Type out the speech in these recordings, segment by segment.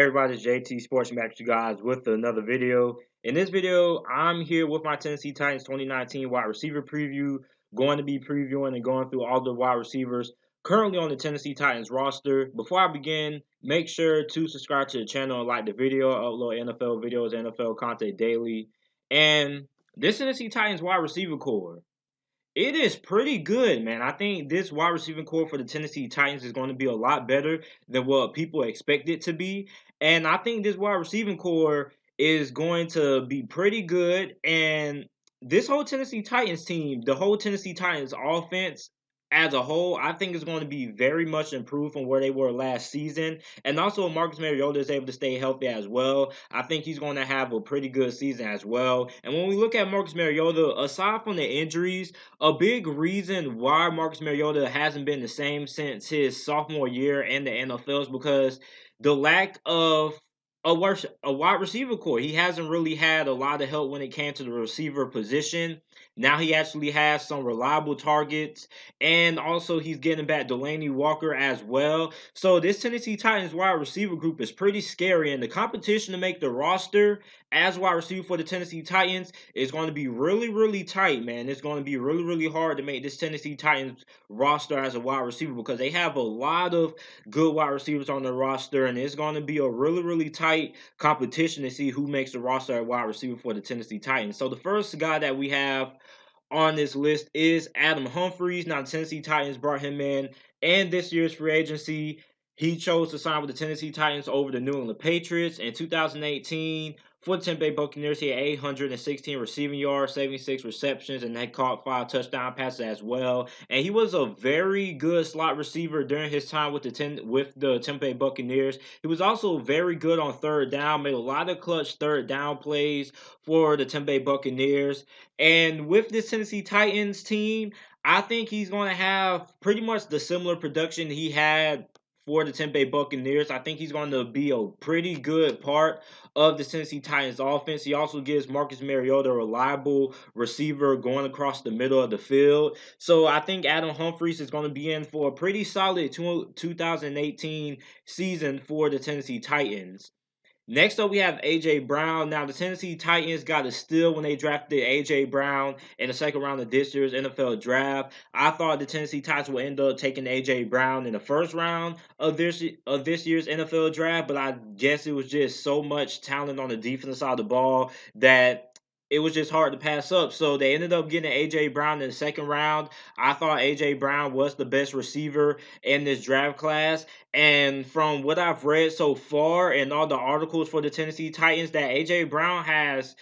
everybody? It's JT Sports back to you guys with another video. In this video, I'm here with my Tennessee Titans 2019 wide receiver preview. Going to be previewing and going through all the wide receivers currently on the Tennessee Titans roster. Before I begin, make sure to subscribe to the channel and like the video. I upload NFL videos, NFL content daily. And this Tennessee Titans wide receiver core, it is pretty good, man. I think this wide receiving core for the Tennessee Titans is going to be a lot better than what people expect it to be. And I think this wide receiving core is going to be pretty good. And this whole Tennessee Titans team, the whole Tennessee Titans offense as a whole, I think is going to be very much improved from where they were last season. And also, if Marcus Mariota is able to stay healthy as well, I think he's going to have a pretty good season as well. And when we look at Marcus Mariota, aside from the injuries, a big reason why Marcus Mariota hasn't been the same since his sophomore year in the NFL is because the lack of a wide receiver core. He hasn't really had a lot of help when it came to the receiver position. Now he actually has some reliable targets, and also he's getting back Delaney Walker as well. So this Tennessee Titans wide receiver group is pretty scary, and the competition to make the roster as wide receiver for the Tennessee Titans is going to be really, really tight, man. It's going to be really, really hard to make this Tennessee Titans roster as a wide receiver because they have a lot of good wide receivers on their roster, and it's going to be a really, really tight competition to see who makes the roster at wide receiver for the Tennessee Titans. So the first guy that we have on this list is Adam Humphries. Now, the Tennessee Titans brought him in this year's free agency. He chose to sign with the Tennessee Titans over the New England Patriots. In 2018, for the Tampa Bay Buccaneers, he had 816 receiving yards, 76 receptions, and had caught 5 touchdown passes as well. And he was a very good slot receiver during his time with the Tampa Bay Buccaneers. He was also very good on third down, made a lot of clutch third down plays for the Tampa Bay Buccaneers. And with this Tennessee Titans team, I think he's going to have pretty much the similar production he had for the Tampa Bay Buccaneers. I think he's going to be a pretty good part of the Tennessee Titans offense. He also gives Marcus Mariota a reliable receiver going across the middle of the field. So I think Adam Humphries is going to be in for a pretty solid 2018 season for the Tennessee Titans. Next up, we have A.J. Brown. Now, the Tennessee Titans got a steal when they drafted A.J. Brown in the second round of this year's NFL draft. I thought the Tennessee Titans would end up taking A.J. Brown in the first round of this year's NFL draft, but I guess it was just so much talent on the defensive side of the ball that it was just hard to pass up. So they ended up getting A.J. Brown in the second round. I thought A.J. Brown was the best receiver in this draft class. And from what I've read so far and all the articles for the Tennessee Titans, that A.J. Brown has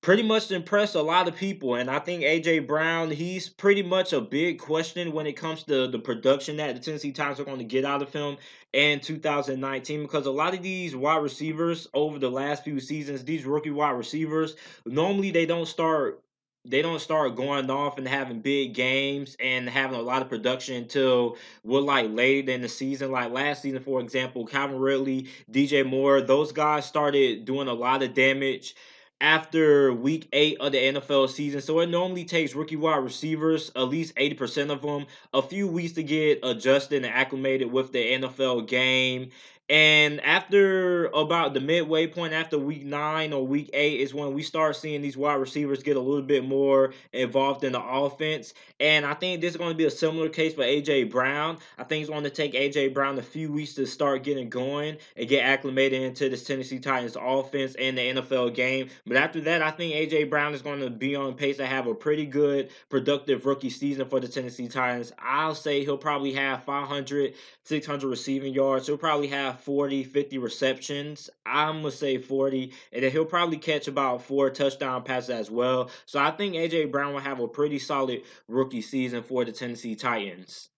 pretty much impressed a lot of people. And I think A.J. Brown, he's pretty much a big question when it comes to the production that the Tennessee Titans are going to get out of him in 2019, because a lot of these wide receivers over the last few seasons, these rookie wide receivers, normally they don't start going off and having big games and having a lot of production until we're like later in the season. Like last season, for example, Calvin Ridley, DJ Moore, those guys started doing a lot of damage after week 8 of the NFL season. So it normally takes rookie wide receivers, at least 80% of them, a few weeks to get adjusted and acclimated with the NFL game. And after about the midway point, after week 9 or week 8, is when we start seeing these wide receivers get a little bit more involved in the offense. And I think this is going to be a similar case for A.J. Brown. I think it's going to take A.J. Brown a few weeks to start getting going and get acclimated into this Tennessee Titans offense and the NFL game. But after that, I think A.J. Brown is going to be on pace to have a pretty good, productive rookie season for the Tennessee Titans. I'll say he'll probably have 500, 600 receiving yards. He'll probably have 40, 50 receptions. I'm going to say 40. And then he'll probably catch about 4 touchdown passes as well. So I think A.J. Brown will have a pretty solid rookie season for the Tennessee Titans.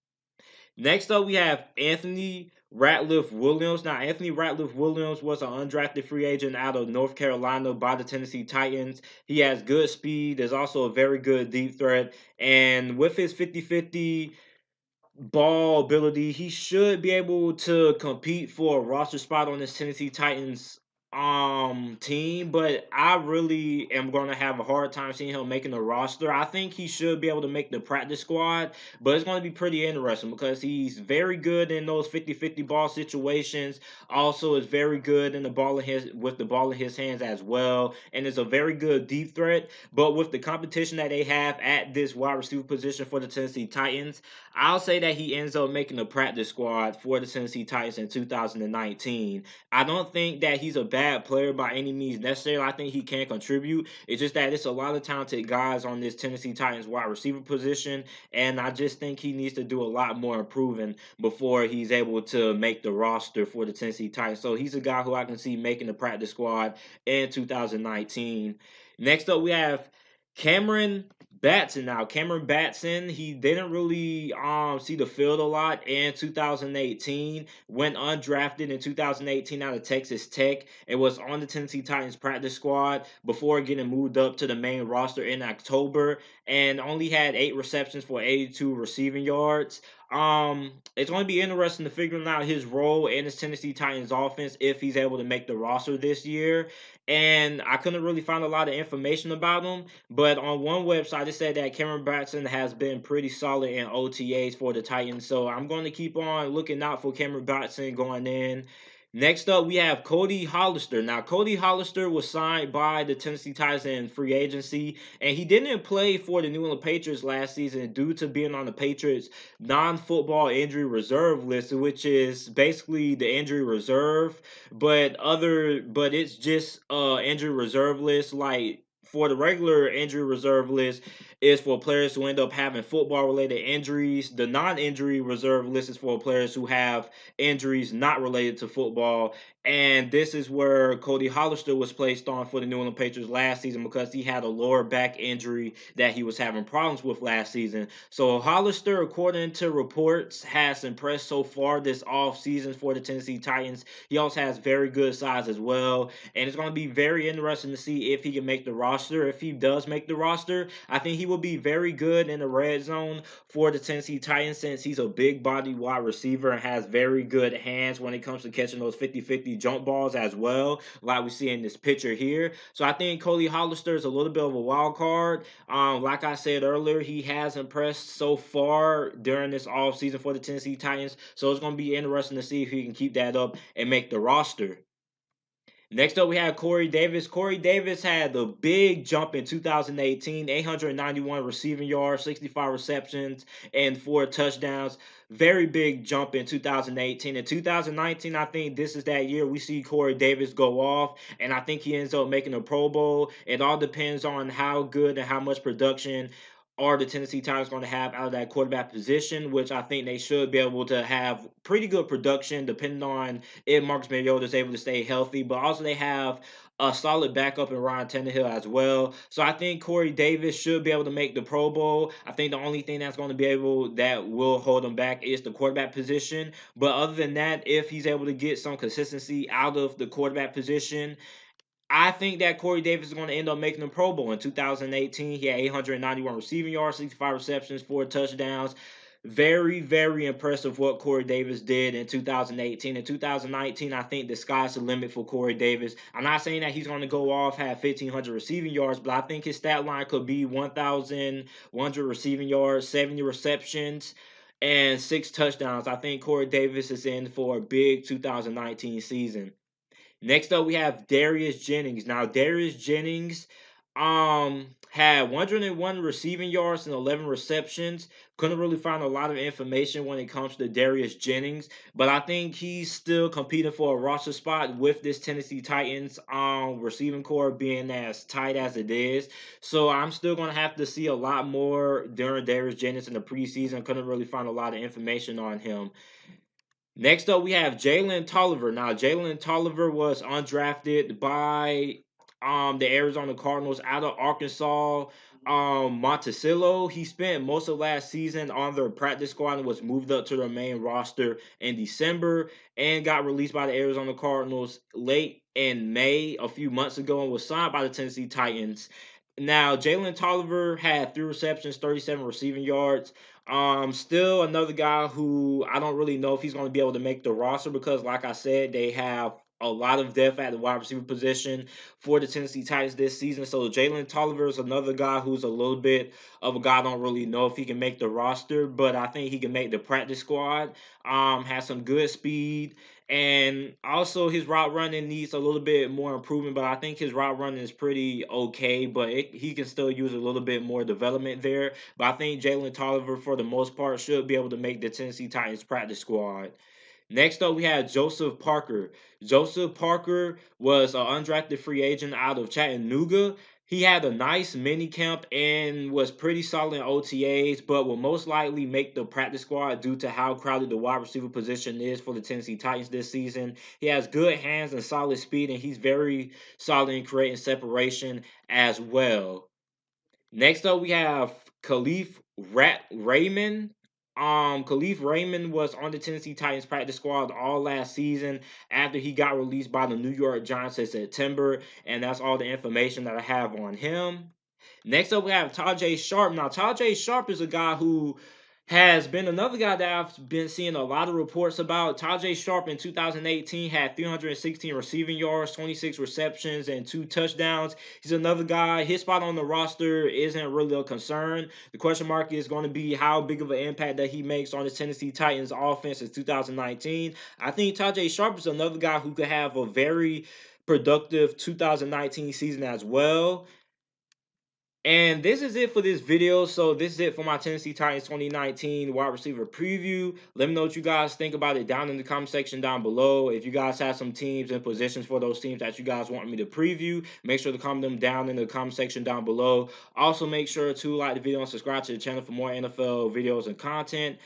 Next up, we have Anthony RATUIFF-WILLIAMS. Now, Anthony RATUIFF-WILLIAMS was an undrafted free agent out of North Carolina by the Tennessee Titans. He has good speed. There's also a very good deep threat. And with his 50-50 ball ability, he should be able to compete for a roster spot on this Tennessee Titans team, but I really am going to have a hard time seeing him making the roster. I think he should be able to make the practice squad, but it's going to be pretty interesting because he's very good in those 50-50 ball situations. Also is very good in the ball in his with the ball in his hands as well, and is a very good deep threat. But with the competition that they have at this wide receiver position for the Tennessee Titans, I'll say that he ends up making the practice squad for the Tennessee Titans in 2019. I don't think that he's a bad player by any means necessarily. I think he can contribute. It's just that it's a lot of talented guys on this Tennessee Titans wide receiver position, and I just think he needs to do a lot more improving before he's able to make the roster for the Tennessee Titans. So he's a guy who I can see making the practice squad in 2019. Next up, we have Cameron Batson. Now, Cameron Batson, he didn't really see the field a lot in 2018. Went undrafted in 2018 out of Texas Tech. It was on the Tennessee Titans practice squad before getting moved up to the main roster in October, and only had 8 receptions for 82 receiving yards. It's going to be interesting to figuring out his role in this Tennessee Titans offense if he's able to make the roster this year. And I couldn't really find a lot of information about him, but on one website it said that Cameron Batson has been pretty solid in OTAs for the Titans. So I'm going to keep on looking out for Cameron Batson going in. Next up, we have CODY Hollister. Now, CODY Hollister was signed by the Tennessee Titans in free agency, and he didn't play for the New England Patriots last season due to being on the Patriots non-football injury reserve list, which is basically the injury reserve, but it's just injury reserve list. Like for the regular injury reserve list is for players who end up having football related injuries. The non-injury reserve list is for players who have injuries not related to football. And this is where CODY Hollister was placed on for the New England Patriots last season because he had a lower back injury that he was having problems with last season. So Hollister, according to reports, has impressed so far this offseason for the Tennessee Titans. He also has very good size as well. And it's going to be very interesting to see if he can make the roster. If he does make the roster, I think he will be very good in the red zone for the Tennessee Titans since he's a big body wide receiver and has very good hands when it comes to catching those 50-50 jump balls as well, like we see in this picture here. So I think CODY Hollister is a little bit of a wild card. Like I said earlier, he has impressed so far during this offseason for the Tennessee Titans. So it's going to be interesting to see if he can keep that up and make the roster. Next up, we have Corey Davis. Corey Davis had the big jump in 2018, 891 receiving yards, 65 receptions, and 4 touchdowns. Very big jump in 2018. In 2019, I think this is that year we see Corey Davis go off, and I think he ends up making a Pro Bowl. It all depends on how good and how much production are the Tennessee Titans going to have out of that quarterback position, which I think they should be able to have pretty good production depending on if Marcus Mariota is able to stay healthy. But also they have a solid backup in Ryan Tannehill as well. So I think Corey Davis should be able to make the Pro Bowl. I think the only thing that's going to be able that will hold him back is the quarterback position. But other than that, if he's able to get some consistency out of the quarterback position, I think that Corey Davis is going to end up making the Pro Bowl in 2018. He had 891 receiving yards, 65 receptions, 4 touchdowns. Very, very impressive what Corey Davis did in 2018. In 2019, I think the sky's the limit for Corey Davis. I'm not saying that he's going to go off, have 1,500 receiving yards, but I think his stat line could be 1,100 receiving yards, 70 receptions, and 6 touchdowns. I think Corey Davis is in for a big 2019 season. Next up, we have Darius Jennings. Now, Darius Jennings had 101 receiving yards and 11 receptions. Couldn't really find a lot of information when it comes to Darius Jennings, but I think he's still competing for a roster spot with this Tennessee Titans receiving core being as tight as it is. So I'm still gonna have to see a lot more during Darius Jennings in the preseason. Couldn't really find a lot of information on him. Next up, we have Jalen Tolliver. Now, Jalen Tolliver was undrafted by the Arizona Cardinals out of Arkansas, Monticello. He spent most of last season on their practice squad and was moved up to their main roster in December and got released by the Arizona Cardinals late in May a few months ago and was signed by the Tennessee Titans. Now, Jalen Tolliver had 3 receptions, 37 receiving yards. Still another guy who I don't really know if he's going to be able to make the roster because, like I said, they have a lot of depth at the wide receiver position for the Tennessee Titans this season. So Jalen Tolliver is another guy who's a little bit of a guy. I don't really know if he can make the roster, but I think he can make the practice squad. Has some good speed, and also his route running needs a little bit more improvement. But I think his route running is pretty okay. But he can still use a little bit more development there. But I think Jalen Tolliver, for the most part, should be able to make the Tennessee Titans practice squad. Next up, we had Joseph Parker. Joseph Parker was an undrafted free agent out of Chattanooga. He had a nice mini camp and was pretty solid in OTAs, but will most likely make the practice squad due to how crowded the wide receiver position is for the Tennessee Titans this season. He has good hands and solid speed, and he's very solid in creating separation as well. Next up, we have Raymond. KALIF Raymond was on the Tennessee Titans practice squad all last season after he got released by the New York Giants in September, and that's all the information that I have on him. Next up, we have TAJAE Sharpe. Now, TAJAE Sharpe is a guy who has been another guy that I've been seeing a lot of reports about. TAJAE Sharpe in 2018 had 316 receiving yards, 26 receptions, and 2 touchdowns. He's another guy. His spot on the roster isn't really a concern. The question mark is going to be how big of an impact that he makes on the Tennessee Titans offense in 2019. I think TAJAE Sharpe is another guy who could have a very productive 2019 season as well. And this is it for this video. So this is it for my Tennessee Titans 2019 wide receiver preview. Let me know what you guys think about it down in the comment section down below. If you guys have some teams and positions for those teams that you guys want me to preview, make sure to comment them down in the comment section down below. Also, make sure to like the video and subscribe to the channel for more NFL videos and content.